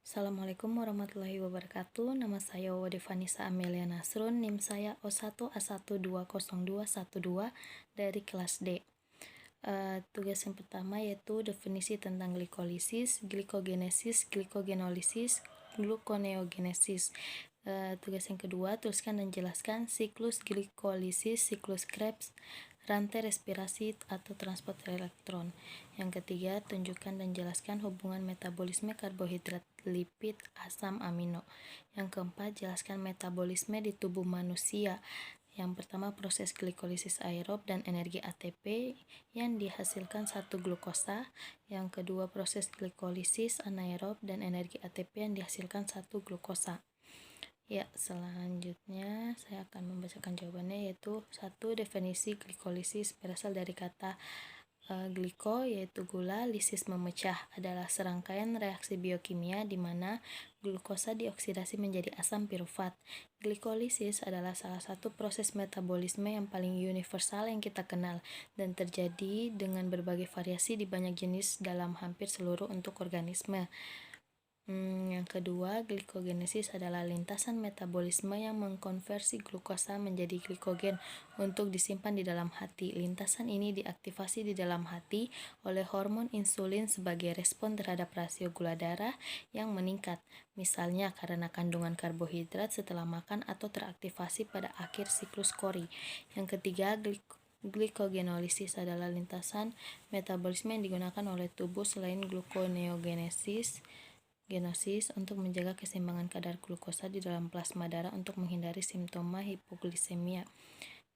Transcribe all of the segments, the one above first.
Assalamualaikum warahmatullahi wabarakatuh. Nama saya Wade Vanessa Amelia Nasrun, NIM saya O1A1202212 dari kelas D. Tugas yang pertama yaitu definisi tentang glikolisis, glikogenesis, glikogenolisis, gluconeogenesis. Tugas yang kedua, tuliskan dan jelaskan siklus glikolisis, siklus Krebs, rantai respirasi atau transport elektron. Yang ketiga, tunjukkan dan jelaskan hubungan metabolisme karbohidrat, lipid, asam amino. Yang keempat, jelaskan metabolisme di tubuh manusia. Yang pertama, proses glikolisis aerob dan energi ATP yang dihasilkan satu glukosa. Yang kedua, proses glikolisis anaerob dan energi ATP yang dihasilkan satu glukosa. Ya, selanjutnya saya akan membacakan jawabannya, yaitu satu, definisi glikolisis berasal dari kata gliko yaitu gula, lisis memecah adalah serangkaian reaksi biokimia di mana glukosa dioksidasi menjadi asam pirufat. Glikolisis adalah salah satu proses metabolisme yang paling universal yang kita kenal dan terjadi dengan berbagai variasi di banyak jenis dalam hampir seluruh untuk organisme. Yang kedua, glikogenesis adalah lintasan metabolisme yang mengkonversi glukosa menjadi glikogen untuk disimpan di dalam hati. Lintasan ini diaktifasi di dalam hati oleh hormon insulin sebagai respon terhadap rasio gula darah yang meningkat, misalnya karena kandungan karbohidrat setelah makan atau teraktivasi pada akhir siklus Cori. Yang ketiga, glikogenolisis adalah lintasan metabolisme yang digunakan oleh tubuh selain gluconeogenesis untuk menjaga keseimbangan kadar glukosa di dalam plasma darah untuk menghindari simptoma hipogliksemia.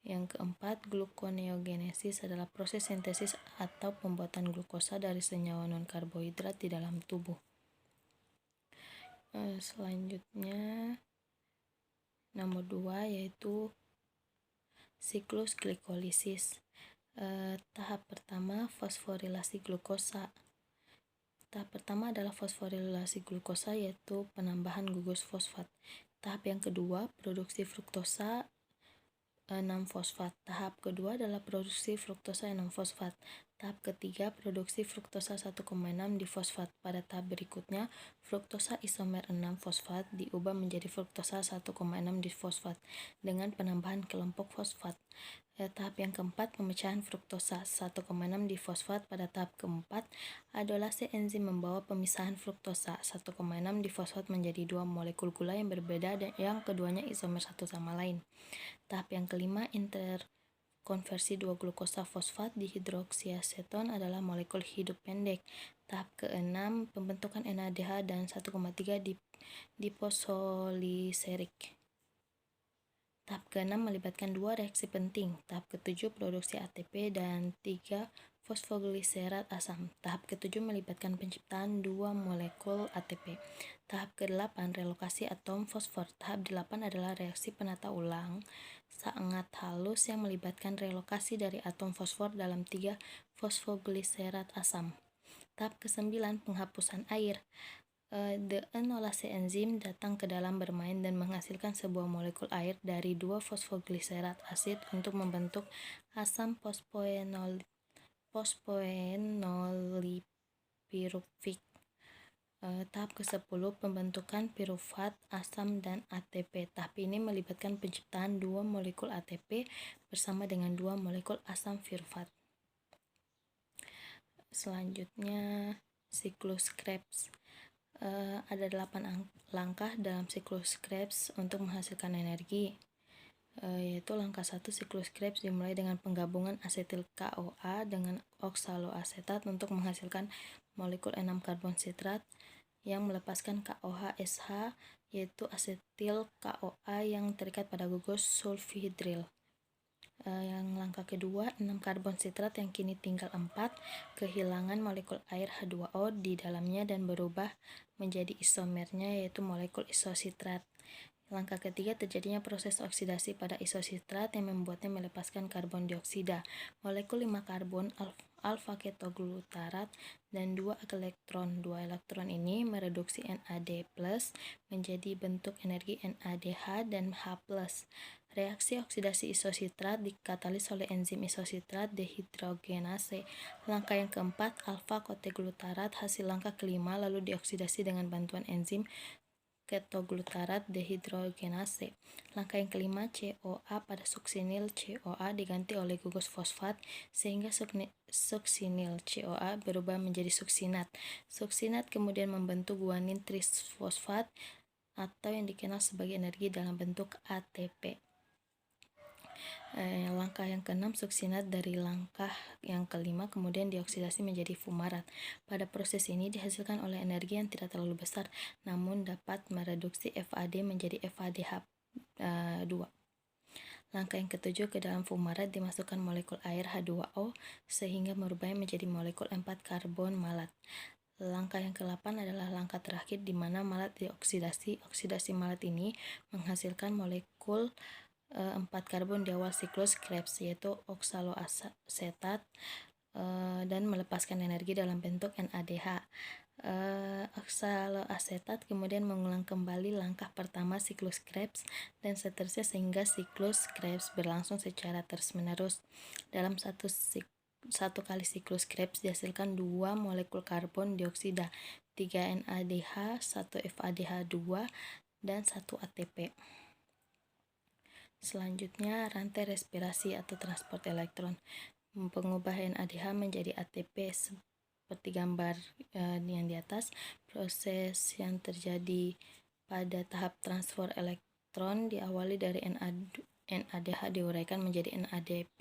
Yang keempat, gluconeogenesis adalah proses sintesis atau pembuatan glukosa dari senyawa non-karbohidrat di dalam tubuh. Selanjutnya, nomor 2 yaitu siklus glikolisis. Tahap pertama, fosforilasi glukosa. Tahap pertama adalah fosforilasi glukosa, yaitu penambahan gugus fosfat. Tahap yang kedua, produksi fruktosa 6-fosfat. Tahap kedua adalah produksi fruktosa 6-fosfat. Tahap ketiga, produksi fruktosa 1,6 difosfat. Pada tahap berikutnya, fruktosa isomer 6-fosfat diubah menjadi fruktosa 1,6 difosfat dengan penambahan kelompok fosfat. Tahap yang keempat, pemecahan fruktosa 1,6 difosfat. Pada tahap keempat, adolase enzim membawa pemisahan fruktosa 1,6 difosfat menjadi dua molekul gula yang berbeda dan yang keduanya isomer satu sama lain. Tahap yang kelima, interkonversi 2 glukosa fosfat dihidroksiaseton adalah molekul hidup pendek. Tahap keenam, pembentukan NADH dan 1,3 diposoliserik. Tahap ke-6 melibatkan dua reaksi penting. Tahap ke-7 produksi ATP dan 3 fosfogliserat asam. Tahap ke-7 melibatkan penciptaan 2 molekul ATP. Tahap ke-8 relokasi atom fosfor. Tahap 8 adalah reaksi penata ulang sangat halus yang melibatkan relokasi dari atom fosfor dalam 3 fosfogliserat asam. Tahap ke-9 penghapusan air. Deaenolase enzim datang ke dalam bermain dan menghasilkan sebuah molekul air dari 2 fosfogliserat asid untuk membentuk asam fosfoenolipiruvik. Tahap ke-10 pembentukan pirufat, asam, dan ATP. Tahap ini melibatkan penciptaan 2 molekul ATP bersama dengan 2 molekul asam pirufat. Selanjutnya, siklus Krebs. Ada 8 langkah dalam siklus Krebs untuk menghasilkan energi, yaitu langkah 1, siklus Krebs dimulai dengan penggabungan asetil KOA dengan oksaloasetat untuk menghasilkan molekul 6 karbon sitrat yang melepaskan KOH-SH, yaitu asetil KOA yang terikat pada gugus sulfhidril. Yang langkah kedua, 6 karbon sitrat yang kini tinggal 4 kehilangan molekul air H2O di dalamnya dan berubah menjadi isomernya, yaitu molekul isositrat. Langkah ketiga, terjadinya proses oksidasi pada isositrat yang membuatnya melepaskan karbon dioksida. Molekul 5 karbon alfa ketoglutarat dan 2 elektron. 2 elektron ini mereduksi NAD+ menjadi bentuk energi NADH dan H+. Reaksi oksidasi isositrat dikatalis oleh enzim isositrat dehidrogenase. Langkah yang keempat, alfa ketoglutarat hasil langkah kelima lalu dioksidasi dengan bantuan enzim ketoglutarat dehidrogenase. Langkah yang kelima, CoA pada suksinil CoA diganti oleh gugus fosfat sehingga suksinil CoA berubah menjadi suksinat. Suksinat kemudian membentuk guanin trisfosfat atau yang dikenal sebagai energi dalam bentuk ATP. Langkah yang keenam, suksinat dari langkah yang kelima kemudian dioksidasi menjadi fumarat. Pada proses ini dihasilkan oleh energi yang tidak terlalu besar, namun dapat mereduksi FAD menjadi FADH2. Langkah yang ketujuh, ke dalam fumarat dimasukkan molekul air H2O sehingga merubahnya menjadi molekul 4 karbon malat. Langkah yang ke-8 adalah langkah terakhir di mana malat dioksidasi. Oksidasi malat ini menghasilkan molekul 4 karbon di awal siklus Krebs, yaitu oksaloasetat dan melepaskan energi dalam bentuk NADH. Oksaloasetat kemudian mengulang kembali langkah pertama siklus Krebs dan seterusnya sehingga siklus Krebs berlangsung secara terus-menerus. Dalam satu kali siklus Krebs dihasilkan 2 molekul karbon dioksida, 3 NADH, 1 FADH2 dan 1 ATP. Selanjutnya, rantai respirasi atau transport elektron. Pengubah NADH menjadi ATP seperti gambar yang di atas. Proses yang terjadi pada tahap transfer elektron diawali dari NADH diuraikan menjadi NAD+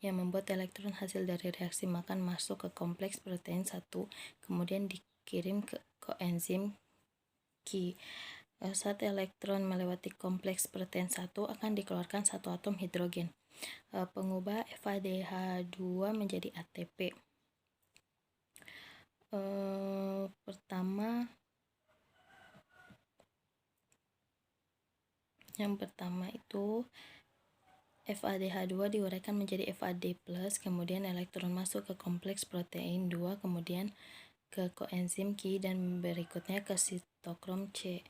yang membuat elektron hasil dari reaksi makan masuk ke kompleks protein 1, kemudian dikirim ke koenzim Q. Saat elektron melewati kompleks protein 1 akan dikeluarkan 1 atom hidrogen. Pengubah FADH2 menjadi ATP. Yang pertama itu FADH2 diuraikan menjadi FAD+, kemudian elektron masuk ke kompleks protein 2, kemudian ke koenzim Q dan berikutnya ke sitokrom C.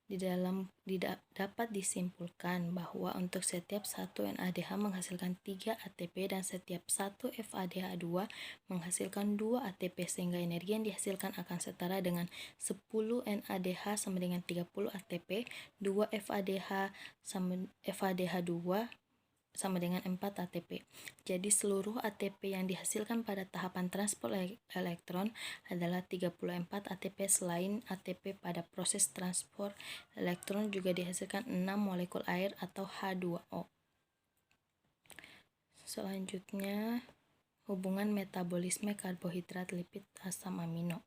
Dapat disimpulkan bahwa untuk setiap 1 NADH menghasilkan 3 ATP dan setiap 1 FADH2 menghasilkan 2 ATP sehingga energi yang dihasilkan akan setara dengan 10 NADH sama dengan 30 ATP, 2 FADH2 sama dengan 4 ATP. Jadi seluruh ATP yang dihasilkan pada tahapan transport elektron adalah 34 ATP. Selain ATP, pada proses transport elektron juga dihasilkan 6 molekul air atau H2O. Selanjutnya, hubungan metabolisme karbohidrat, lipid, asam amino.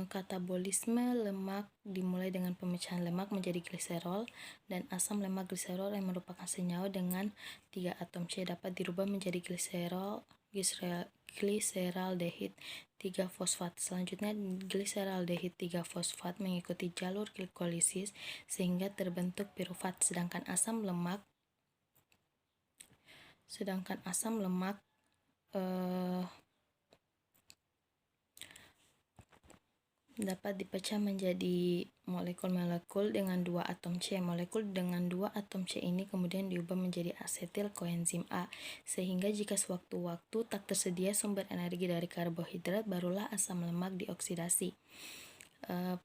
Katabolisme lemak dimulai dengan pemecahan lemak menjadi gliserol dan asam lemak gliserol yang merupakan senyawa dengan 3 atom C dapat dirubah menjadi gliseraldehid 3 fosfat. Selanjutnya gliseraldehid 3 fosfat mengikuti jalur glikolisis sehingga terbentuk pirufat, sedangkan asam lemak dapat dipecah menjadi molekul-molekul dengan 2 atom C. Molekul dengan 2 atom C ini kemudian diubah menjadi asetil koenzim A, sehingga jika sewaktu-waktu tak tersedia sumber energi dari karbohidrat, barulah asam lemak dioksidasi.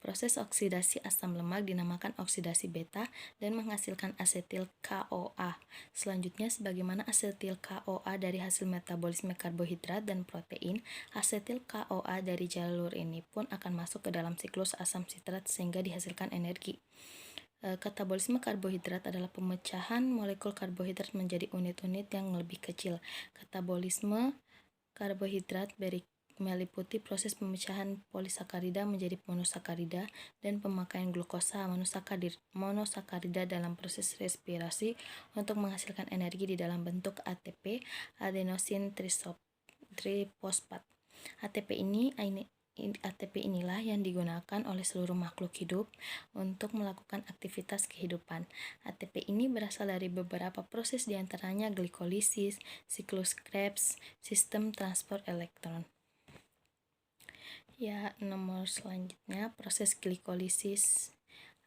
Proses oksidasi asam lemak dinamakan oksidasi beta dan menghasilkan asetil CoA. Selanjutnya, sebagaimana asetil CoA dari hasil metabolisme karbohidrat dan protein, asetil CoA dari jalur ini pun akan masuk ke dalam siklus asam sitrat sehingga dihasilkan energi. Katabolisme karbohidrat adalah pemecahan molekul karbohidrat menjadi unit-unit yang lebih kecil. Katabolisme karbohidrat meliputi proses pemecahan polisakarida menjadi monosakarida dan pemakaian glukosa monosakarida dalam proses respirasi untuk menghasilkan energi di dalam bentuk ATP, adenosin trifosfat. ATP ini ATP inilah yang digunakan oleh seluruh makhluk hidup untuk melakukan aktivitas kehidupan. ATP ini berasal dari beberapa proses, diantaranya glikolisis, siklus Krebs, sistem transport elektron. Ya, nomor selanjutnya proses glikolisis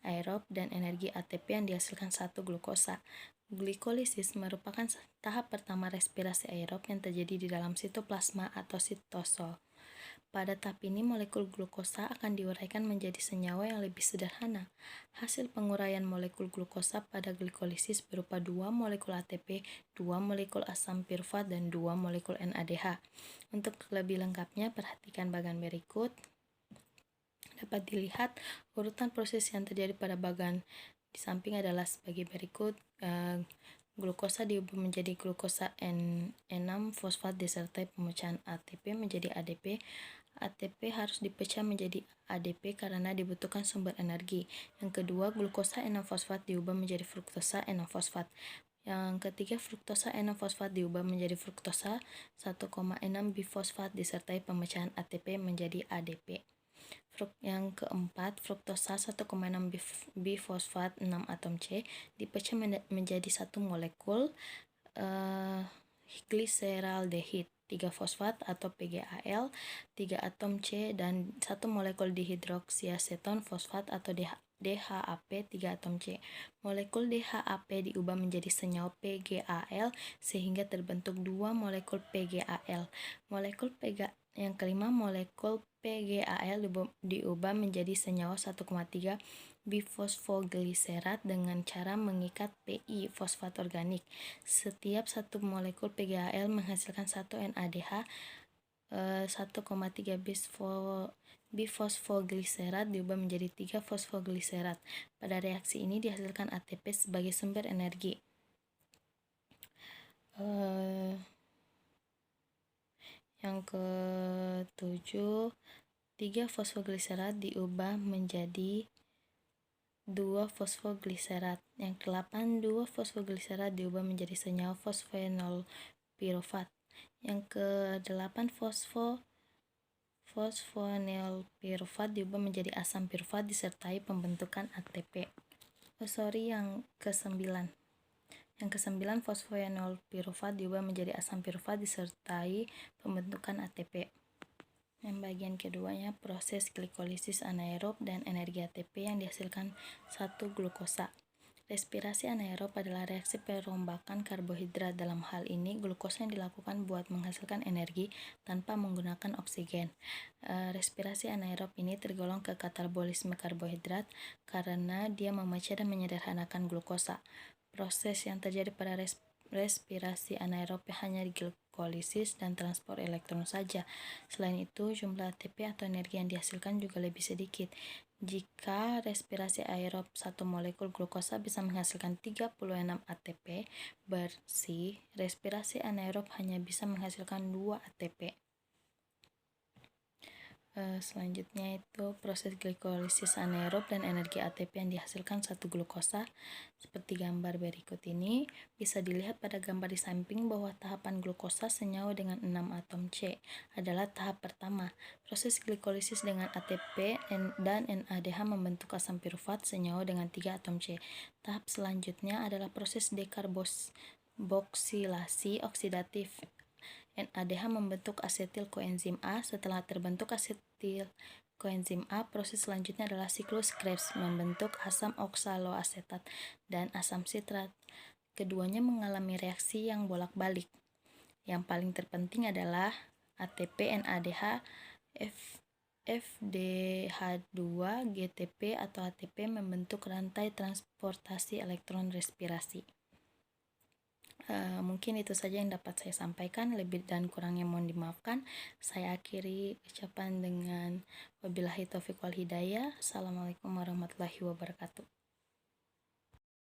aerob dan energi ATP yang dihasilkan satu glukosa. Glikolisis merupakan tahap pertama respirasi aerob yang terjadi di dalam sitoplasma atau sitosol. Pada tahap ini, molekul glukosa akan diuraikan menjadi senyawa yang lebih sederhana. Hasil penguraian molekul glukosa pada glikolisis berupa 2 molekul ATP, 2 molekul asam pirufat, dan 2 molekul NADH. Untuk lebih lengkapnya, perhatikan bagian berikut. Dapat dilihat urutan proses yang terjadi pada bagian di samping adalah sebagai berikut. Glukosa diubah menjadi glukosa N6-fosfat disertai pemecahan ATP menjadi ADP. ATP harus dipecah menjadi ADP karena dibutuhkan sumber energi. Yang kedua, glukosa N6-fosfat diubah menjadi fruktosa N6-fosfat. Yang ketiga, fruktosa N6-fosfat diubah menjadi fruktosa 1,6 bifosfat disertai pemecahan ATP menjadi ADP. Yang keempat, fruktosa 1,6 bifosfat 6 atom C dipecah menjadi satu molekul gliseraldehid 3 fosfat atau PGAL, 3 atom C, dan 1 molekul dihidroksiaseton fosfat atau DHAP 3 atom C. Molekul DHAP diubah menjadi senyawa PGAL sehingga terbentuk 2 molekul PGAL. Yang kelima, molekul PGAL diubah menjadi senyawa 1,3 bifosfogliserat dengan cara mengikat PI fosfat organik. Setiap satu molekul PGAL menghasilkan 1 NADH. 1,3 bifosfogliserat diubah menjadi 3 fosfogliserat. Pada reaksi ini dihasilkan ATP sebagai sumber energi. Yang ketujuh, 3 fosfogliserat diubah menjadi 2 fosfogliserat. Yang ke-8, 2 fosfogliserat diubah menjadi senyawa fosfenol pirufat. Yang ke-8, fosfonil pirufat diubah menjadi asam pirufat disertai pembentukan ATP. Yang ke-9, fosfonil pirufat diubah menjadi asam pirufat disertai pembentukan ATP. Yang bagian keduanya, proses glikolisis anaerob dan energi ATP yang dihasilkan satu glukosa. Respirasi anaerob adalah reaksi perombakan karbohidrat. Dalam hal ini, glukosa yang dilakukan buat menghasilkan energi tanpa menggunakan oksigen. Respirasi anaerob ini tergolong ke katabolisme karbohidrat karena dia memecah dan menyederhanakan glukosa. Proses yang terjadi pada respirasi anaerob hanya glikolisis dan transport elektron saja. Selain itu, jumlah ATP atau energi yang dihasilkan juga lebih sedikit. Jika respirasi aerob satu molekul glukosa bisa menghasilkan 36 ATP bersih, respirasi anaerob hanya bisa menghasilkan 2 ATP. Selanjutnya itu proses glikolisis anaerob dan energi ATP yang dihasilkan satu glukosa. Seperti gambar berikut ini, bisa dilihat pada gambar di samping bahwa tahapan glukosa senyawa dengan 6 atom C adalah tahap pertama. Proses glikolisis dengan ATP dan NADH membentuk asam pirufat senyawa dengan 3 atom C. Tahap selanjutnya adalah proses dekarboksilasi oksidatif. NADH membentuk asetil koenzim A. Setelah terbentuk asetil koenzim A, proses selanjutnya adalah siklus Krebs membentuk asam oksaloasetat dan asam sitrat. Keduanya mengalami reaksi yang bolak-balik. Yang paling terpenting adalah ATP NADH FDH2 GTP atau ATP membentuk rantai transportasi elektron respirasi. Mungkin itu saja yang dapat saya sampaikan, lebih dan kurangnya mohon dimaafkan. Saya akhiri ucapan dengan wabillahi taufiq wal hidayah. Assalamualaikum warahmatullahi wabarakatuh.